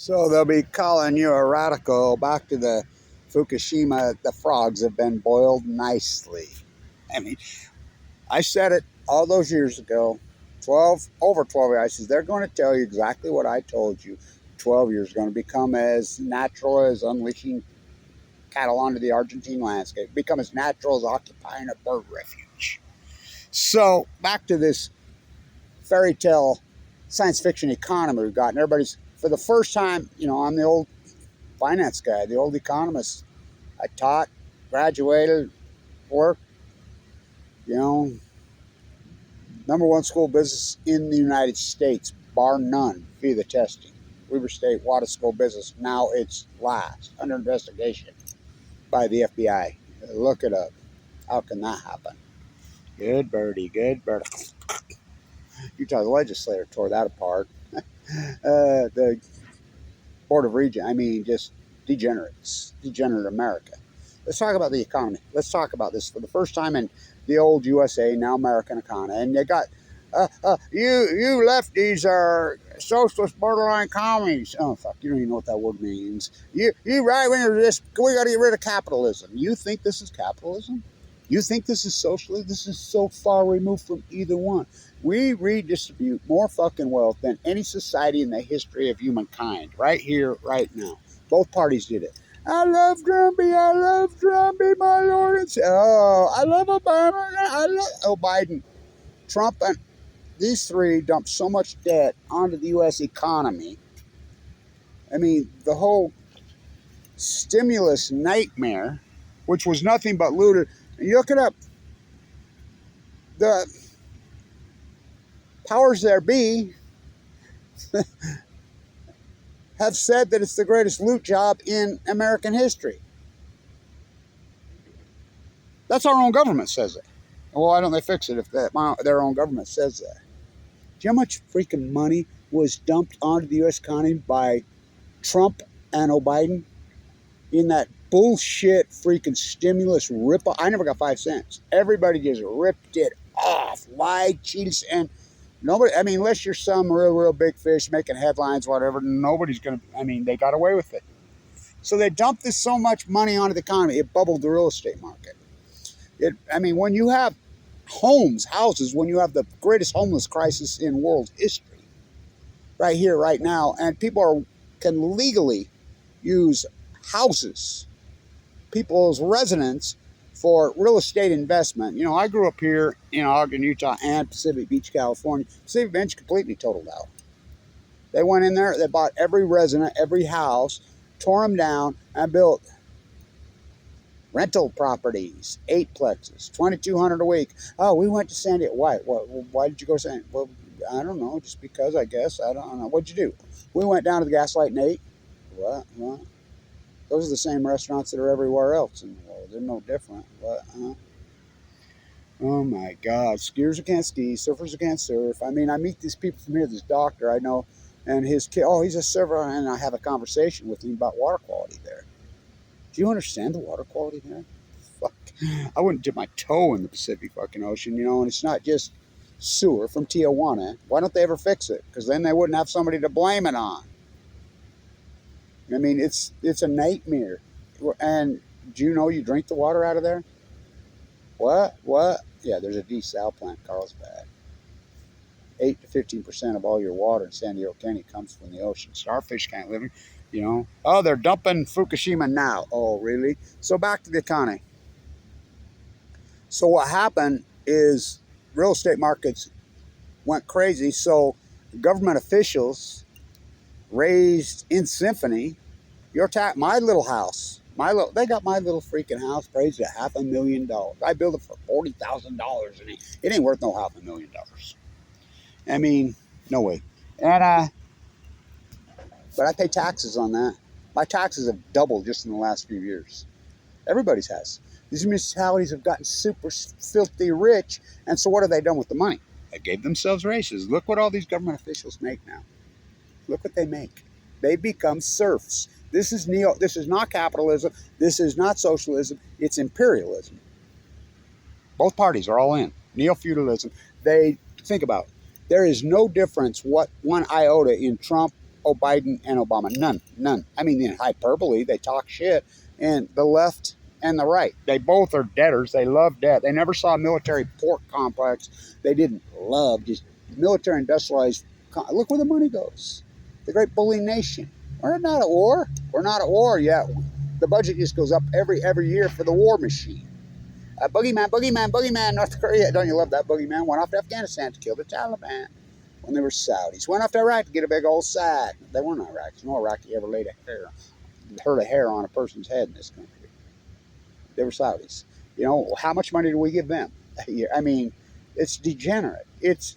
So they'll be calling you a radical. Back to the Fukushima, the frogs have been boiled nicely. I mean, I said it all those years ago, over 12 years. I said, they're going to tell you exactly what I told you. 12 years going to become as natural as unleashing cattle onto the Argentine landscape, become as natural as occupying a bird refuge. So back to this fairy tale science fiction economy we've got, and everybody's, for the first time, I'm the old finance guy, the old economist. I taught, graduated, worked, number one school of business in the United States, bar none, via the testing. Weber State Water School of Business. Now it's last, under investigation by the FBI. Look it up. How can that happen? Good birdie, good birdie. Utah's legislature tore that apart. The Board of Regents, just degenerates, degenerate America. Let's talk about the economy. Let's talk about this for the first time in the old USA, now American economy. And you got, you lefties are socialist borderline commies. Oh, fuck, you don't even know what that word means. You right wingers, we got to get rid of capitalism. You think this is capitalism? You think this is socialism? This is so far removed from either one. We redistribute more fucking wealth than any society in the history of humankind. Right here, right now. Both parties did it. I love Trumpy, my lord. I love Obama. I love Biden. Trump and these three dumped so much debt onto the U.S. economy. I mean, the whole stimulus nightmare, which was nothing but looted. You look it up. The powers there be have said that it's the greatest loot job in American history. That's our own government says it. Well, why don't they fix it if their own government says that? Do you know how much freaking money was dumped onto the U.S. economy by Trump and Biden in that bullshit freaking stimulus rip-off? I never got 5 cents. Everybody just ripped it off, lied, cheated, and nobody, unless you're some real big fish making headlines, whatever, nobody's going to, they got away with it. So they dumped this so much money onto the economy, it bubbled the real estate market. When you have houses, when you have the greatest homeless crisis in world history, right here, right now, and people can legally use houses, people's residence, for real estate investment. I grew up here in Ogden, Utah, and Pacific Beach, California. Pacific Beach completely totaled out. They went in there, they bought every resident, every house, tore them down, and built rental properties, 8-plexes, $2,200 a week. Oh, we went to San Diego. Why did you go to San Diego? Well, I don't know, just because, I guess. I don't know. What'd you do? We went down to the Gaslight and ate. What? Those are the same restaurants that are everywhere else in the world. They're no different. What? Oh my God. Skiers who can't ski, surfers who can't surf. I meet these people from here, this doctor I know, and his kid, he's a surfer, and I have a conversation with him about water quality there. Do you understand the water quality there? Fuck. I wouldn't dip my toe in the Pacific fucking Ocean, and it's not just sewer from Tijuana. Why don't they ever fix it? Because then they wouldn't have somebody to blame it on. It's a nightmare. And do you know you drink the water out of there? What? Yeah, there's a desal plant in Carlsbad. 8 to 15% of all your water in San Diego County comes from the ocean. Starfish can't live in, Oh, they're dumping Fukushima now. Oh, really? So back to the economy. So what happened is real estate markets went crazy. So government officials raised in symphony my little house. They got my little freaking house praised at $500,000. I built it for $40,000, and it ain't worth no $500,000. No way. And but I pay taxes on that. My taxes have doubled just in the last few years. Everybody's has. These municipalities have gotten super filthy rich, and so what have they done with the money? They gave themselves raises. Look what all these government officials make now. Look what they make. They become serfs. This is not capitalism. This is not socialism. It's imperialism. Both parties are all in. Neo-feudalism. Think about it. There is no difference what one iota in Trump Biden and Obama. None. I mean, in hyperbole, they talk shit. And the left and the right, they both are debtors. They love debt. They never saw a military pork complex. They didn't love just military industrialized. Look where the money goes. The great bullying nation. We're not at war. We're not at war yet. The budget just goes up every year for the war machine. Boogeyman, North Korea. Don't you love that boogeyman? Went off to Afghanistan to kill the Taliban when they were Saudis. Went off to Iraq to get a big old sack. They weren't Iraqis. No Iraqi ever laid a herd of hair on a person's head in this country. They were Saudis. You know, how much money do we give them? I mean, it's degenerate. It's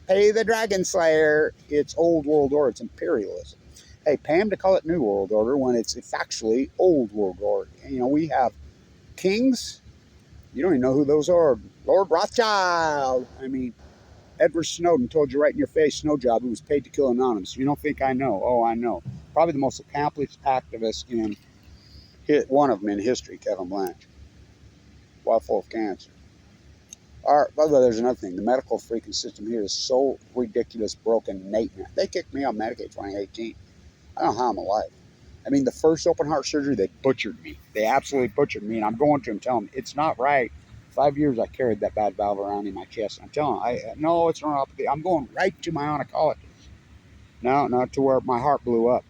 pay the dragon slayer. It's old world order. It's imperialism. Hey, pay them to call it new world order when it's factually old world order. You know, we have kings. You don't even know who those are. Lord Rothschild. I mean, Edward Snowden told you right in your face, snow job, who was paid to kill anonymous. You don't think I know? Oh, I know. Probably the most accomplished activist in one of them in history, Kevin Blanch, while full of cancer. Although there's another thing. The medical freaking system here is so ridiculous, broken, nightmare. They kicked me on Medicaid 2018. I don't know how I'm alive. I mean, the first open heart surgery, they butchered me. They absolutely butchered me. And I'm going to them telling them, it's not right. 5 years I carried that bad valve around in my chest. I'm telling them, no, it's neuropathy. I'm going right to my oncologist. No, not to where my heart blew up.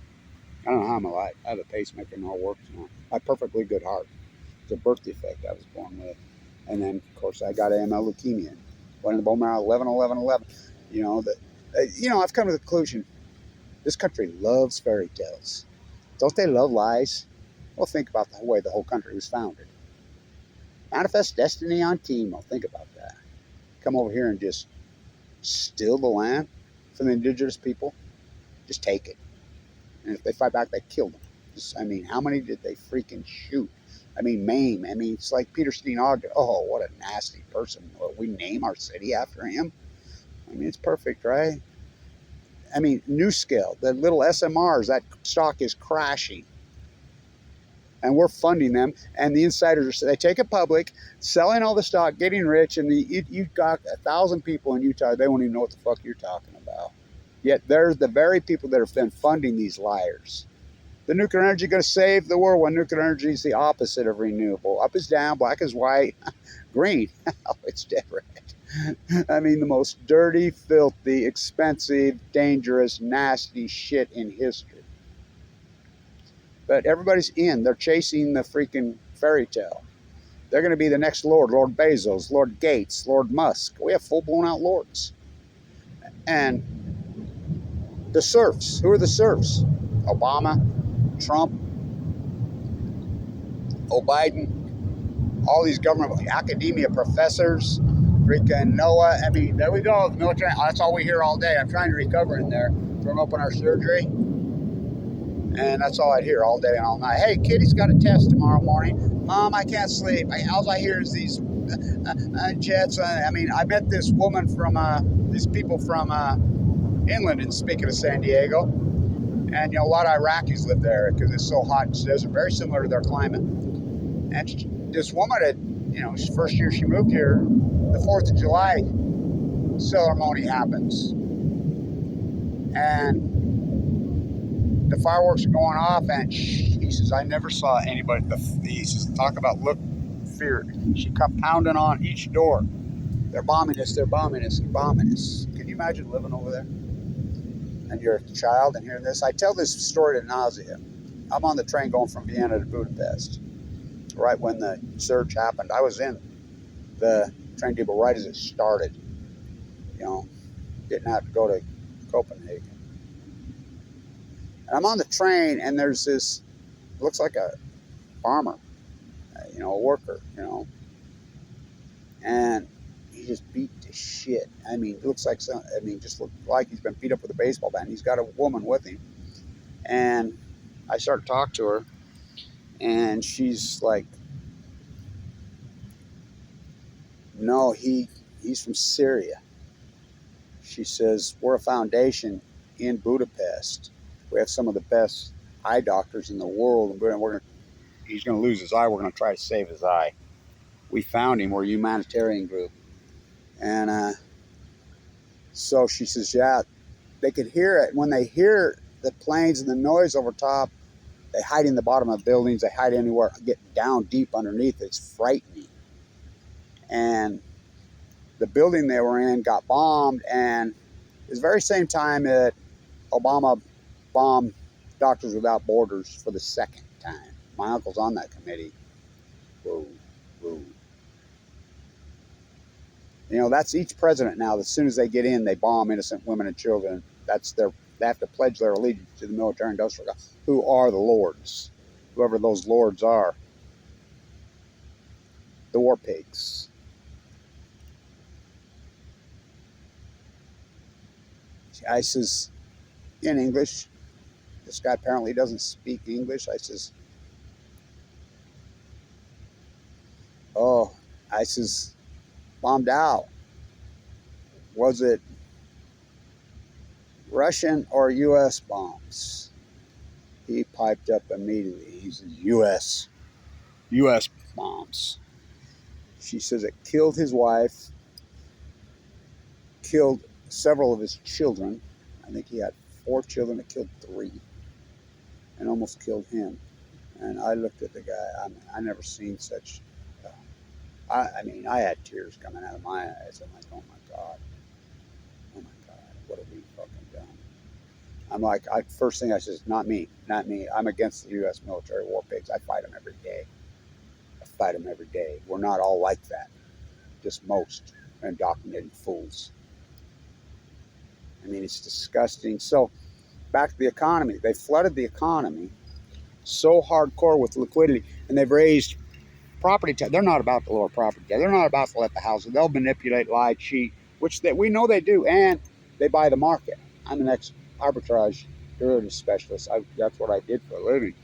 I don't know how I'm alive. I have a pacemaker and all works now. My perfectly good heart. It's a birth defect I was born with. And then, of course, I got AML leukemia. Went in the bone marrow 11. You know, I've come to the conclusion. This country loves fairy tales. Don't they love lies? Well, think about the way the whole country was founded. Manifest destiny on chemo. Think about that. Come over here and just steal the land from the indigenous people. Just take it. And if they fight back, they kill them. I mean, how many did they freaking shoot? I mean, maim. I mean, it's like Peter Steen Ogden. Oh, what a nasty person. Well, we name our city after him. I mean, it's perfect, right? I mean, New Scale, the little SMRs, that stock is crashing. And we're funding them. And the insiders, they take it public, selling all the stock, getting rich. And you've got 1,000 people in Utah, they won't even know what the fuck you're talking about. Yet they're the very people that have been funding these liars. The nuclear energy going to save the world when nuclear energy is the opposite of renewable. Up is down, black is white, green. Oh, it's dead red. I mean, the most dirty, filthy, expensive, dangerous, nasty shit in history. But everybody's in. They're chasing the freaking fairy tale. They're going to be the next Lord Bezos, Lord Gates, Lord Musk. We have full-blown out lords. And the serfs. Who are the serfs? Obama, Trump, Biden, all these government, academia professors, freaking Noah. I mean, there we go. The military, that's all we hear all day. I'm trying to recover in there from open heart surgery. And that's all I'd hear all day and all night. Hey, Kitty's got a test tomorrow morning. Mom, I can't sleep. All I hear is these jets. I mean, I met this woman from, these people from Inland, and speaking of San Diego. And, you know, a lot of Iraqis live there because it's so hot and desert, very similar to their climate. And this woman had, you know, first year she moved here, the 4th of July ceremony happens. And the fireworks are going off, and he says, I never saw anybody, he says, talk about look feared. She come pounding on each door. They're bombing us, they're bombing us, they're bombing us. Can you imagine living over there? And you're a child and hearing this. I tell this story to nausea. I'm on the train going from Vienna to Budapest. Right when the surge happened, I was in the train table right as it started. You know, didn't have to go to Copenhagen. And I'm on the train, and there's this, looks like a farmer, you know, a worker, you know. And he just beat the shit. I mean, it looks like just looked like he's been beat up with a baseball bat. And he's got a woman with him. And I start to talk to her, and she's like, no, he's from Syria. She says, we're a foundation in Budapest. We have some of the best eye doctors in the world, and he's going to lose his eye. We're going to try to save his eye. We found him. We're a humanitarian group. And so she says, yeah, they could hear it. When they hear the planes and the noise over top. They hide in the bottom of buildings. They hide anywhere. Get down deep underneath. It's frightening. And the building they were in got bombed. And it was the very same time that Obama bombed Doctors Without Borders for the second time. My uncle's on that committee. Whoa, whoa. You know, that's each president now. As soon as they get in, they bomb innocent women and children. They have to pledge their allegiance to the military industrial guys, who are the lords, whoever those lords are. The war pigs. I says, in English, this guy apparently doesn't speak English. I says, oh, I says, bombed out. Was it Russian or U.S. bombs? He piped up immediately. He says, U.S. bombs. She says it killed his wife, killed several of his children. I think he had 4 children. It killed 3 and almost killed him. And I looked at the guy. I never seen such. I mean, I had tears coming out of my eyes. I'm like, oh my God. Oh my God. What have we fucking done? I'm like, first thing I said, not me. I'm against the U.S. military war pigs. I fight them every day. We're not all like that. Just most indoctrinated fools. I mean, it's disgusting. So, back to the economy. They flooded the economy so hardcore with liquidity, and they've raised property tax. They're not about to lower property tax. They're not about to let the houses. They'll manipulate, lie, cheat, which we know they do, and they buy the market. I'm an ex-arbitrage derivative specialist. That's what I did for a living.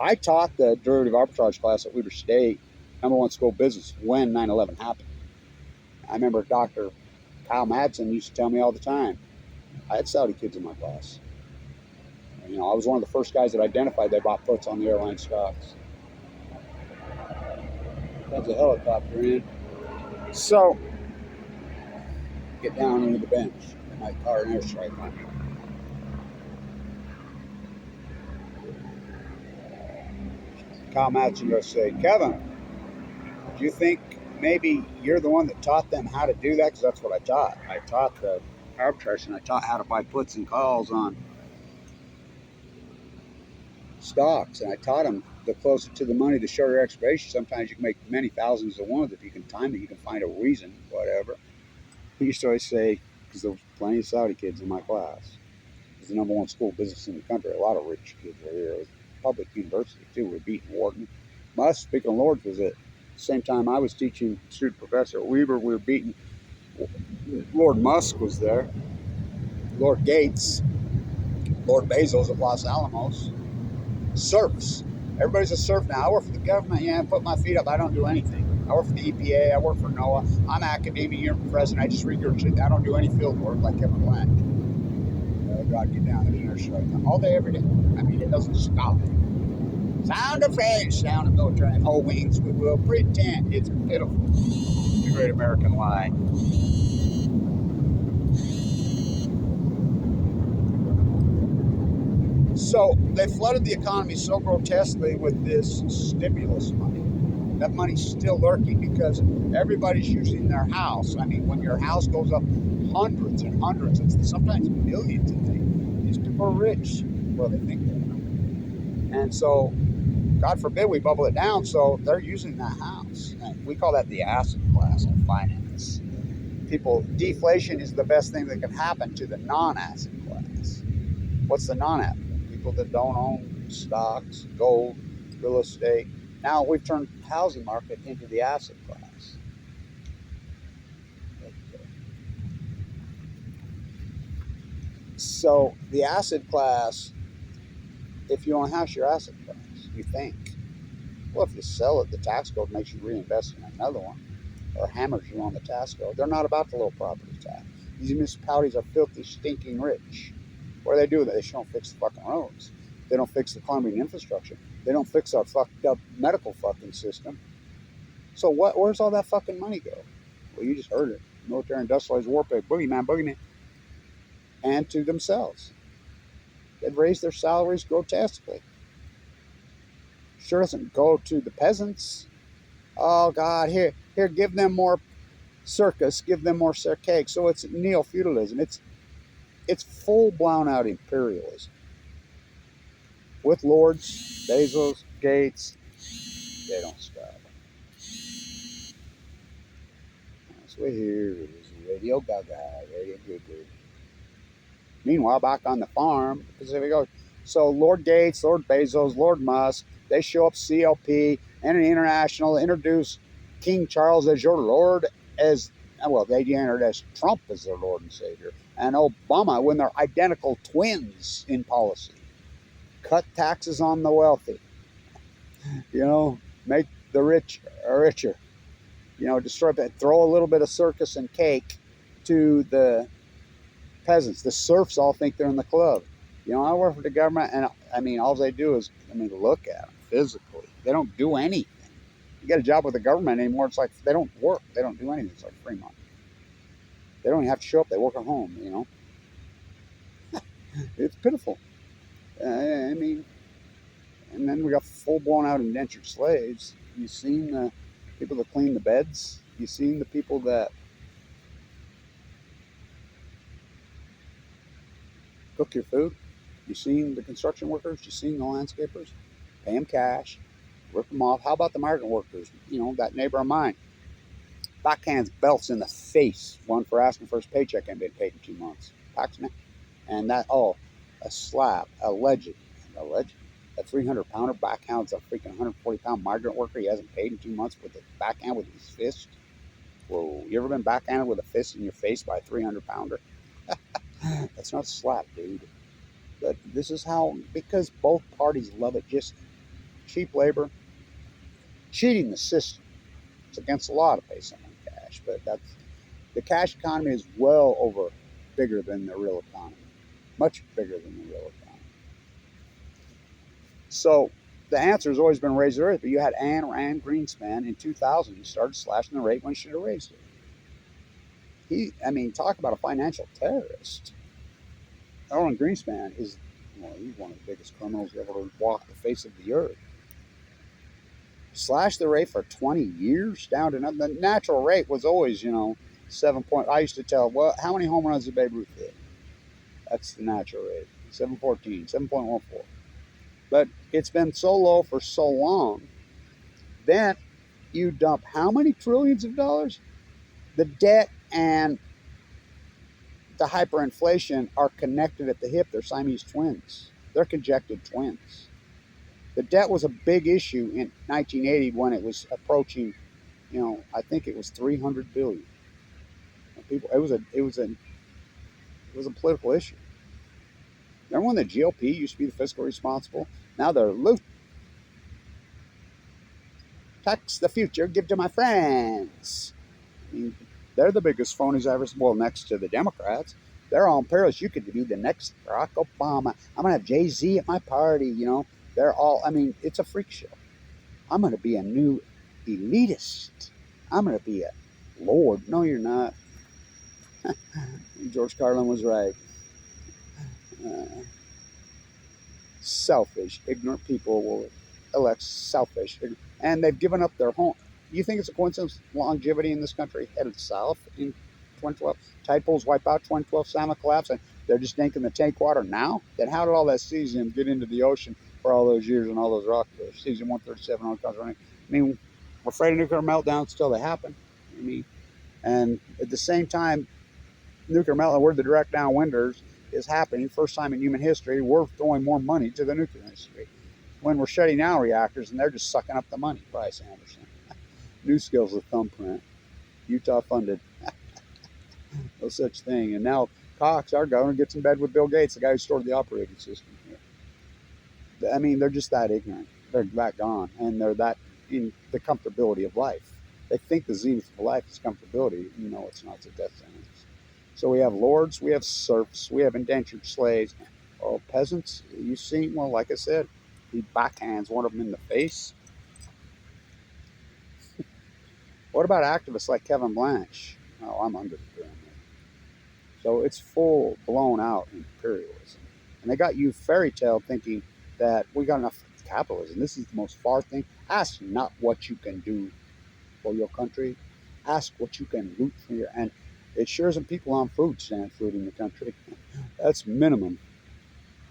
I taught the derivative arbitrage class at Weber State, #1 school of business, when 9/11 happened. I remember Dr. Kyle Madsen used to tell me all the time. I had Saudi kids in my class. And, you know, I was one of the first guys that identified they bought puts on the airline stocks. That's a helicopter in. So, get down into the bench. They might fire an airstrike on me. Kyle Madsen will say, Kevin, do you think maybe you're the one that taught them how to do that? Because that's what I taught. I taught the arbitrage, and I taught how to buy puts and calls on stocks. And I taught them the closer to the money, the shorter expiration. Sometimes you can make many thousands of ones if you can time it. You can find a reason, whatever. He used to always say, because there was plenty of Saudi kids in my class. It was the #1 school of business in the country. A lot of rich kids were here. It was a public university, too. We were beating Wharton. My speaking of Lords was at the same time I was teaching student professor at Weber. We were beating Lord Musk was there. Lord Gates. Lord Bezos at Los Alamos. Serfs. Everybody's a serf now. I work for the government. Yeah, I put my feet up. I don't do anything. I work for the EPA. I work for NOAA. I'm academia. You're president. I just regurgitate. I don't do any field work like Kevin Blanch. God, get down. There's an airstrike all day, every day. I mean, it doesn't stop. Sound of rage, sound of military. Oh, wings, we will pretend. It's pitiful. The great American lie. So they flooded the economy so grotesquely with this stimulus money. That money's still lurking because everybody's using their house. I mean, when your house goes up hundreds and hundreds, and sometimes millions of things, these people are rich. Well, they think they are. And so, God forbid we bubble it down, so they're using that house. And we call that the asset class in finance. Deflation is the best thing that can happen to the non-asset class. What's the non-asset? People that don't own stocks, gold, real estate. Now we've turned the housing market into the asset class. So the asset class, if you own a house, your asset class, you think. Well, if you sell it, the tax code makes you reinvest in another one or hammers you on the tax code. They're not about the low property tax. These municipalities are filthy, stinking rich. What do? They just don't fix the fucking roads. They don't fix the plumbing infrastructure. They don't fix our fucked up medical fucking system. So where's all that fucking money go? Well, you just heard it. Military industrialized war pig, boogeyman. And to themselves. They've raised their salaries grotesquely. Sure doesn't go to the peasants. Oh God, here, give them more circus, give them more cake. So it's neo-feudalism. It's full blown out imperialism with lords, Bezos, Gates. They don't stop. So here is Radio Gaga, Radio Goo. Meanwhile, back on the farm, Pacific Ocean. So Lord Gates, Lord Bezos, Lord Musk, they show up CLP, Entity International, introduce King Charles as your Lord, as well, they entered as Trump as their Lord and Savior, and Obama when they're identical twins in policy. Cut taxes on the wealthy, make the rich richer, destroy it, throw a little bit of circus and cake to the peasants. The serfs all think they're in the club. I work for the government, and all they do is, look at them physically. They don't do anything. You get a job with the government anymore, it's like they don't work. They don't do anything. It's like free money. They don't even have to show up. They work at home, It's pitiful. And then we got full-blown out indentured slaves. You've seen the people that clean the beds. You've seen the people that cook your food. You've seen the construction workers. You've seen the landscapers. Pay them cash. Rip them off. How about the migrant workers? That neighbor of mine. Backhands belts in the face. One for asking for his paycheck and been paid in 2 months. Paxman. And a slap. Alleged. A 300-pounder backhands a freaking 140-pound migrant worker he hasn't paid in 2 months with a backhand with his fist. Whoa. You ever been backhanded with a fist in your face by a 300-pounder? That's not a slap, dude. But this is how, because both parties love it, just cheap labor, cheating the system. It's against the law to pay someone cash, but the cash economy is well over bigger than the real economy, much bigger than the real economy. So the answer has always been raise the rate, but you had Rand Greenspan in 2000. He started slashing the rate when he should have raised it. Talk about a financial terrorist. Alan Greenspan he's one of the biggest criminals ever to walk the face of the earth. Slashed the rate for 20 years down to nothing. The natural rate was always, 7 point. I used to tell, well, how many home runs did Babe Ruth hit? That's the natural rate. 714, 7.14. But it's been so low for so long. Then you dump how many trillions of dollars? The debt and the hyperinflation are connected at the hip. They're Siamese twins. They're conjectured twins. The debt was a big issue in 1980 when it was approaching, I think it was 300 billion. People, it was a political issue. Remember when the GOP used to be the fiscal responsible? Now they're loot. Tax the future, give to my friends. They're the biggest phonies ever. Well, next to the Democrats, they're all imperialists. You could be the next Barack Obama. I'm gonna have Jay-Z at my party. They're all. It's a freak show. I'm gonna be a new elitist. I'm gonna be a lord. No, you're not. George Carlin was right. Selfish, ignorant people will elect selfish, and they've given up their home. You think it's a coincidence longevity in this country headed south in 2012? Tide pools wipe out, 2012 salmon collapse, and they're just dinking the tank water now? Then how did all that cesium get into the ocean for all those years and all those rockfish? Cesium 137 on comes running. We're afraid of nuclear meltdowns till they happen. And at the same time, nuclear meltdown, where the direct downwinders is happening, first time in human history, we're throwing more money to the nuclear industry when we're shutting down reactors and they're just sucking up the money. Bryce Anderson. New Skills with thumbprint. Utah funded. No such thing. And now Cox, our governor, gets in bed with Bill Gates, the guy who started the operating system here. They're just that ignorant. They're that gone. And they're that in the comfortability of life. They think the zenith of life is comfortability. It's not. It's a death sentence. So we have lords, we have serfs, we have indentured slaves. Oh, peasants, you see, well, like I said, he backhands one of them in the face. What about activists like Kevin Blanch? Oh, I'm under the pyramid. So it's full blown out imperialism. And they got you fairy tale thinking that we got enough capitalism. This is the most far thing. Ask not what you can do for your country. Ask what you can loot for your. And it sure isn't people on food stamps looting the country. That's minimum.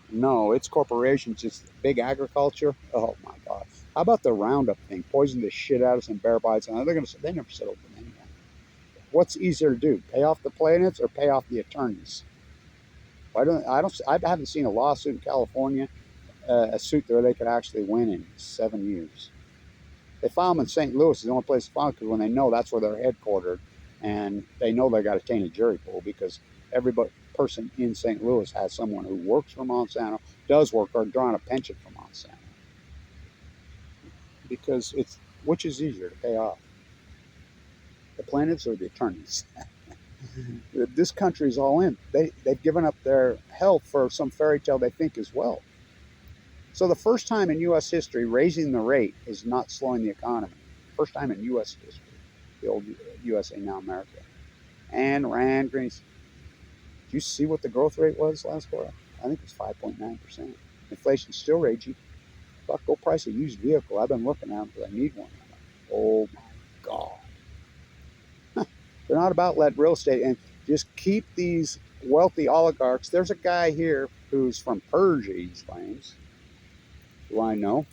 No, it's corporations, it's big agriculture. Oh my God! How about the Roundup thing? Poison the shit out of some bear bites, and they never settle for anything. What's easier to do? Pay off the plaintiffs or pay off the attorneys? I haven't seen a lawsuit in California, a suit where they could actually win in 7 years. They file them in St. Louis. Is the only place to file because when they know that's where they're headquartered, and they know they got a tainted jury pool because every person in St. Louis has someone who works for Monsanto, does work, or drawing a pension from Monsanto. Because it's which is easier to pay off, the plaintiffs or the attorneys? This country's all in. They've given up their health for some fairy tale they think is wealth. So the first time in U.S. history, raising the rate is not slowing the economy. First time in U.S. history, the old USA, now America. And Rand Green's. Did you see what the growth rate was last quarter? I think it was 5.9%. Inflation's still raging. Fuck, go price a used vehicle. I've been looking at them because I need one. Oh my God. They're not about let real estate and just keep these wealthy oligarchs. There's a guy here who's from Persia, he claims. Do I know?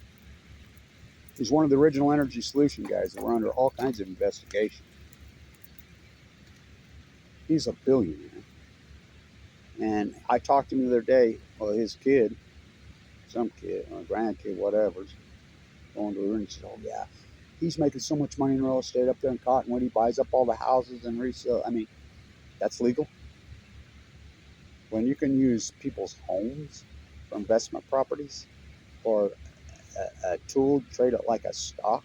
He's one of the original energy solution guys that were under all kinds of investigation. He's a billionaire. And I talked to him the other day, well, his kid, some kid, or grandkid, whatever's going to the room and said, oh yeah, he's making so much money in real estate up there in Cottonwood. He buys up all the houses and resell. I mean, that's legal. When you can use people's homes for investment properties or a tool, trade it like a stock,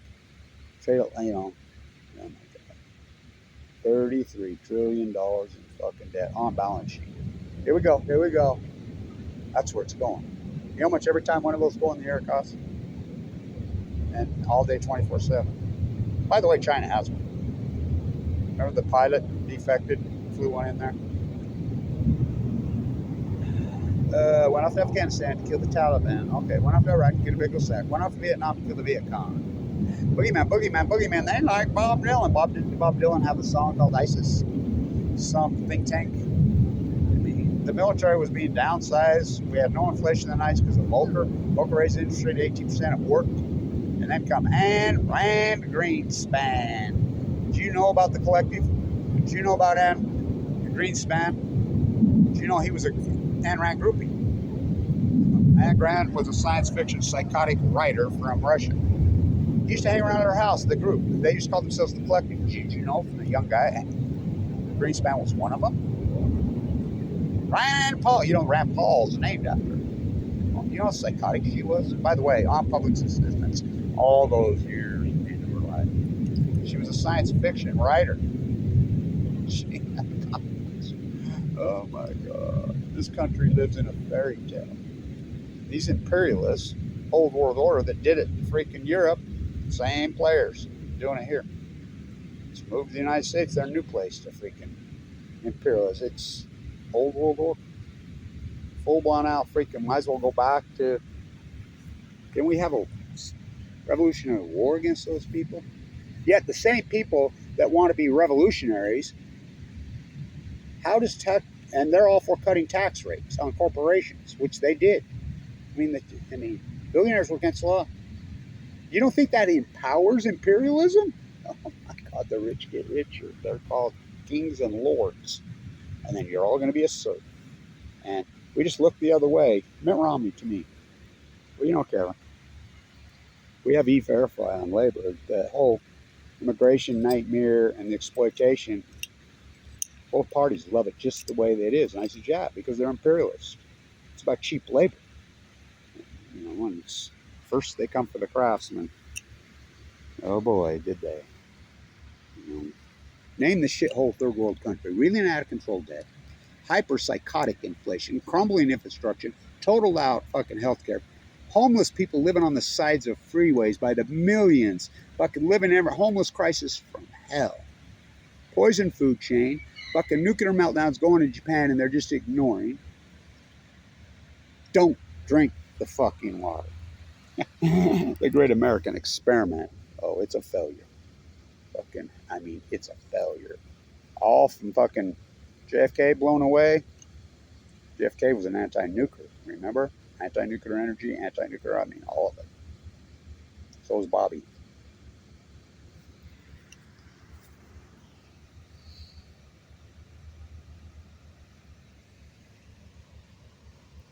trade it, oh my God, $33 trillion in fucking debt on balance sheet. Here we go. Here we go. That's where it's going. You know how much every time one of those go in the air costs? And all day, 24/7. By the way, China has one. Remember the pilot defected, flew one in there? Went off to Afghanistan to kill the Taliban. Okay, went off to Iraq to kill the Big Sack. Went off to Vietnam to kill the Viet Cong. Boogeyman, boogeyman, boogeyman. They like Bob Dylan. Bob Dylan have a song called ISIS. Some think tank. The military was being downsized. We had no inflation in the nights because of Volcker. Volcker raised the interest rate to 18%. It worked. And then come Rand Greenspan. Do you know about the collective? Do you know about Greenspan? Do you know he was a Ayn Rand groupie? Ayn Rand was a science fiction psychotic writer from Russia. He used to hang around at her house, the group. They used to call themselves the collective. Did you know from the young guy? Greenspan was one of them. Rand Paul. You know, Rand Paul's named after her. You know how psychotic she was? By the way, on public assistance, all those years into her life. She was a science fiction writer. Oh my God. This country lives in a fairy tale. These imperialists, old world order that did it in freaking Europe, same players doing it here. Let's move to the United States, their new place to freaking imperialists. It's old world order. Full blown out freaking, might as well go back to, can we have a revolutionary war against those people? Yet the same people that want to be revolutionaries, how does and they're all for cutting tax rates on corporations, which they did. I mean, billionaires were against the law. You don't think that empowers imperialism? Oh my God, the rich get richer. They're called kings and lords. And then you're all going to be a serf. And we just look the other way. Mitt Romney to me. Well, you know, Karen, we have E-Verify on labor. The whole immigration nightmare and the exploitation, both parties love it just the way that it is. And I said, yeah, because they're imperialists. It's about cheap labor. You know, once first they come for the craftsmen. Oh boy, did they. You know, name the shithole third world country. Really out of control debt. Hyper-psychotic inflation. Crumbling infrastructure. Totaled out fucking healthcare. Homeless people living on the sides of freeways by the millions. Fucking living in a homeless crisis from hell. Poison food chain. Fucking nuclear meltdowns going in Japan and they're just ignoring. Don't drink the fucking water. The great American experiment. Oh, it's a failure. It's a failure. All from fucking JFK blown away. JFK was an anti-nuclear, remember? Anti-nuclear energy, anti-nuclear, all of it. So was Bobby.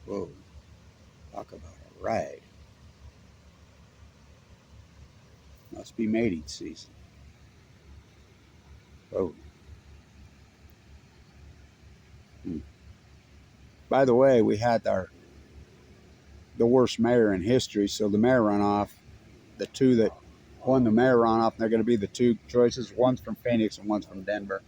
Whoa, talk about a ride. Must be mating season. Whoa. By the way, we had the worst mayor in history, so the mayor runoff, the two that won the mayor runoff, they're going to be the two choices. One's from Phoenix and one's from Denver.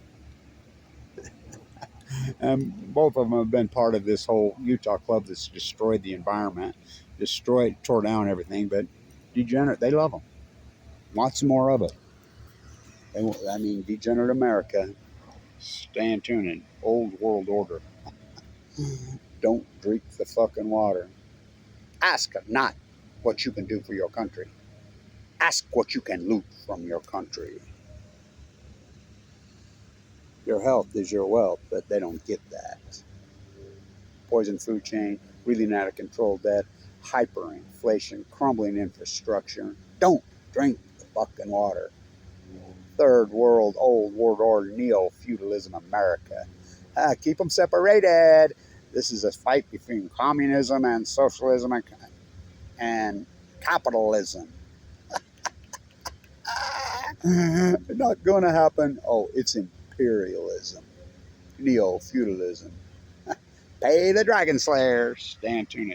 And both of them have been part of this whole Utah club that's destroyed the environment, tore down everything, but degenerate, they love them. Lots more of it. Degenerate America, stay tuned. Old world order. Don't drink the fucking water. Ask not what you can do for your country. Ask what you can loot from your country. Your health is your wealth, but they don't get that. Poison food chain, really out of control debt, hyperinflation, crumbling infrastructure. Don't drink the fucking water. Third world, old world order, neo-feudalism America. Keep them separated. This is a fight between communism and socialism and capitalism. Not going to happen. Oh, it's imperialism, neo-feudalism. Pay the dragon slayers. Stay tuned.